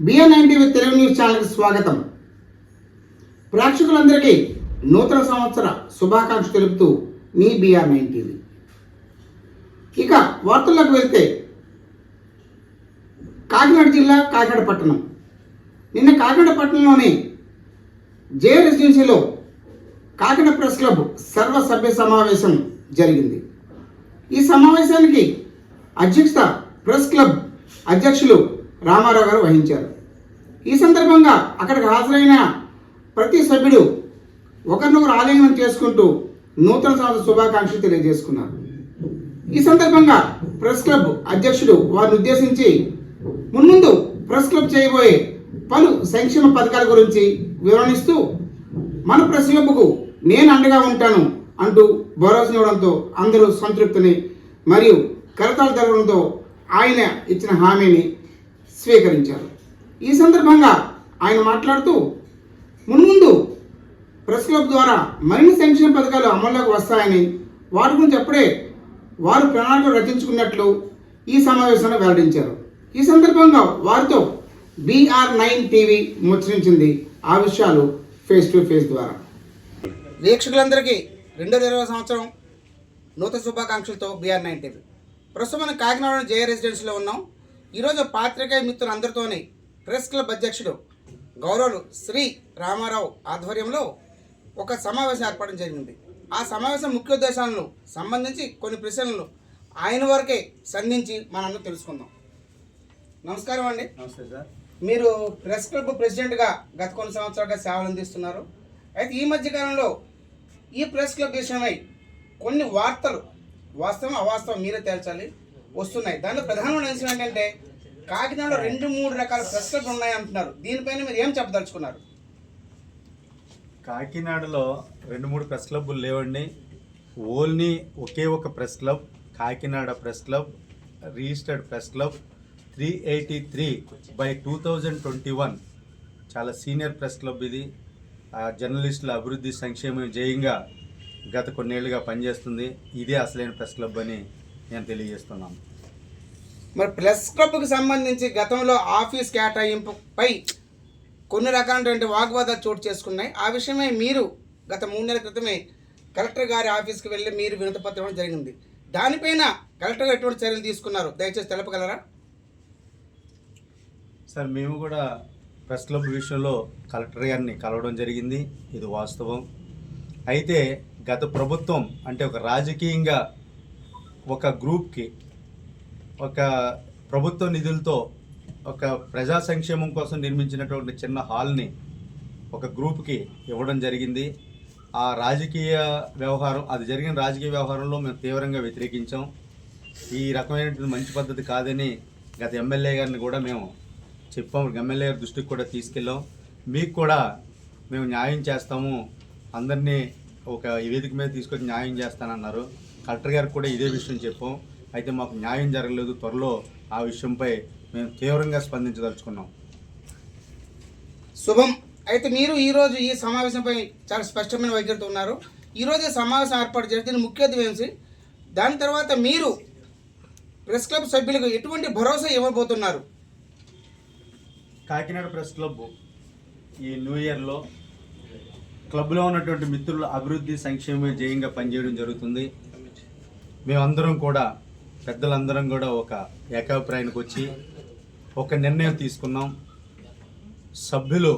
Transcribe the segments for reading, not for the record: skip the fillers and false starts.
BR9 TV Telugu news ఛానల్కి స్వాగతం. ప్రేక్షకులందరికీ నూతన సంవత్సర శుభాకాంక్షలు తెలుపుతూ మీ BR9 టీవీ. ఇక వార్తల్లోకి వెళ్తే, కాకినాడ జిల్లా కాకినాడ పట్టణం. నిన్న కాకినాడ పట్టణంలోని జే రెసిడెన్సీలో కాకినాడ ప్రెస్ క్లబ్ సర్వసభ్య సమావేశం జరిగింది. ఈ సమావేశానికి అధ్యక్షత ప్రెస్ క్లబ్ అధ్యక్షులు రామారావు గారు వహించారు. ఈ సందర్భంగా అక్కడికి హాజరైన ప్రతి సభ్యుడు ఒకరినొకరు ఆలింగనం చేసుకుంటూ నూతన సంవత్సర శుభాకాంక్షలు తెలియజేసుకున్నారు. ఈ సందర్భంగా ప్రెస్ క్లబ్ అధ్యక్షుడు వారిని ఉద్దేశించి మున్ముందు ప్రెస్ క్లబ్ చేయబోయే పలు సంక్షేమ పథకాల గురించి వివరణిస్తూ మన ప్రెస్ క్లబ్కు నేను అండగా ఉంటాను అంటూ భరోసానివ్వడంతో అందరూ సంతృప్తిని మరియు కరతాళ జరగడంతో ఆయన ఇచ్చిన హామీని స్వీకరించారు. ఈ సందర్భంగా ఆయన మాట్లాడుతూ మున్ముందు ప్రెస్ క్లబ్ ద్వారా మరిన్ని సంక్షేమ పథకాలు అమల్లోకి వస్తాయని, వాటి గురించి అప్పుడే వారు ప్రణాళికలు రచించుకున్నట్లు ఈ సమావేశంలో వెల్లడించారు. ఈ సందర్భంగా వారితో BR9 టీవీ ముచ్చరించింది. ఆ విషయాలు ఫేస్ టు ఫేస్ ద్వారా. వీక్షకులందరికీ 2020 సంవత్సరం నూతన శుభాకాంక్షలతో BR9 టీవీ. ప్రస్తుతం మనం కాకినాడ జే రెసిడెన్సీలో ఉన్నాం. ఈరోజు పాత్రికేయ మిత్రులందరితోని ప్రెస్ క్లబ్ అధ్యక్షుడు గౌరవులు శ్రీ రామారావు ఆధ్వర్యంలో ఒక సమావేశం ఏర్పడడం జరిగింది. ఆ సమావేశం ముఖ్య ఉద్దేశాలను సంబంధించి కొన్ని ప్రశ్నలను ఆయన వరకే సంధించి మనందరూ తెలుసుకుందాం. నమస్కారం అండి. నమస్తే సార్. మీరు ప్రెస్ క్లబ్ ప్రెసిడెంట్గా గత కొన్ని సంవత్సరాలుగా సేవలు అందిస్తున్నారు. అయితే ఈ మధ్యకాలంలో ఈ ప్రెస్ క్లబ్ విషయమై కొన్ని వార్తలు వాస్తవం అవాస్తవం మీరే తేల్చాలి వస్తున్నాయి. దాంట్లో ప్రధానమైన అంశం ఏంటంటే, కాకినాడలో 2-3 రకాల ప్రెస్ క్లబ్లు ఉన్నాయి అంటున్నారు. దీనిపైన మీరు ఏం చెప్పదలుచుకున్నారు? కాకినాడలో 2-3 ప్రెస్ క్లబ్లు లేవండి. ఓన్లీ ఒకే ఒక press club, Kakinada press club, registered press club 383/2021. చాలా సీనియర్ ప్రెస్ క్లబ్ ఇది. జర్నలిస్టుల అభివృద్ధి సంక్షేమం జయంగా గత కొన్నేళ్లుగా పనిచేస్తుంది. ఇదే అసలైన ప్రెస్ క్లబ్ అని నేను తెలియజేస్తున్నాను. మరి ప్రెస్ క్లబ్కి సంబంధించి గతంలో ఆఫీస్ కేటాయింపుపై కొన్ని రకాలైనటువంటి వాగ్వాదాలు చోటు చేసుకున్నాయి. ఆ విషయమై మీరు గత 3 నెలల క్రితమే కలెక్టర్ గారి ఆఫీస్కి వెళ్ళి మీరు వినతిపత్రం ఇవ్వడం జరిగింది. దానిపైన కలెక్టర్ గారు ఎటువంటి చర్యలు తీసుకున్నారు దయచేసి తెలపగలరా? సార్, మేము కూడా ప్రెస్ క్లబ్ విషయంలో కలెక్టర్ గారిని కలవడం జరిగింది. ఇది వాస్తవం. అయితే గత ప్రభుత్వం అంటే ఒక రాజకీయంగా ఒక గ్రూప్కి ఒక ప్రభుత్వ నిధులతో ఒక ప్రజా సంక్షేమం కోసం నిర్మించినటువంటి చిన్న హాల్ని ఒక గ్రూప్కి ఇవ్వడం జరిగింది. ఆ రాజకీయ వ్యవహారం, అది జరిగిన రాజకీయ వ్యవహారంలో మేము తీవ్రంగా వ్యతిరేకించాం. ఈ రకమైనటువంటి మంచి పద్ధతి కాదని గత ఎమ్మెల్యే గారిని కూడా మేము చెప్పాము. ఎమ్మెల్యే గారి దృష్టికి కూడా తీసుకెళ్ళాం. మీకు కూడా మేము న్యాయం చేస్తాము, అందరినీ ఒక వేదిక మీద తీసుకొచ్చి న్యాయం చేస్తానన్నారు. కలెక్టర్ గారికి కూడా ఇదే విషయం చెప్పాం. అయితే మాకు న్యాయం జరగలేదు. త్వరలో ఆ విషయంపై మేము తీవ్రంగా స్పందించదలుచుకున్నాం. శుభం. అయితే మీరు ఈరోజు ఈ సమావేశంపై చాలా స్పష్టమైన వైఖరితో ఉన్నారు. ఈరోజు సమావేశం ఏర్పాటు చేస్తే ముఖ్య ఉద్దేశం, దాని తర్వాత మీరు ప్రెస్ క్లబ్ సభ్యులకు ఎటువంటి భరోసా ఇవ్వబోతున్నారు? కాకినాడ ప్రెస్ క్లబ్ ఈ న్యూ ఇయర్లో క్లబ్లో ఉన్నటువంటి మిత్రుల అభివృద్ధి సంక్షేమ జయంగా పనిచేయడం జరుగుతుంది. మేమందరం కూడా పెద్దలందరం కూడా ఒక ఏకాభిప్రాయానికి వచ్చి ఒక నిర్ణయం తీసుకున్నాం. సభ్యులు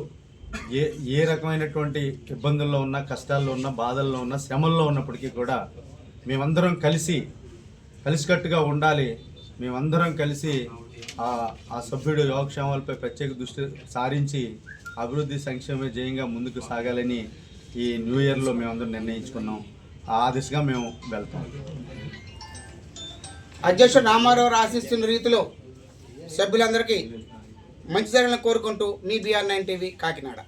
ఏ రకమైనటువంటి ఇబ్బందుల్లో ఉన్నా, కష్టాల్లో ఉన్నా, బాధల్లో ఉన్నా, శ్రమల్లో ఉన్నప్పటికీ కూడా మేమందరం కలిసికట్టుగా ఉండాలి. మేమందరం కలిసి ఆ సభ్యుడు యోగక్షేమాలపై ప్రత్యేక దృష్టి సారించి అభివృద్ధి సంక్షేమ జయంగా ముందుకు సాగాలని ఈ న్యూ ఇయర్లో మేమందరం నిర్ణయించుకున్నాం. ఆ దిశగా మేము వెళ్తాం. అధ్యక్షుడు రామారావు ఆశిస్తున్న రీతిలో సభ్యులందరికీ మంచి జరగాలని కోరుకుంటూ మీ BR9 టీవీ కాకినాడ.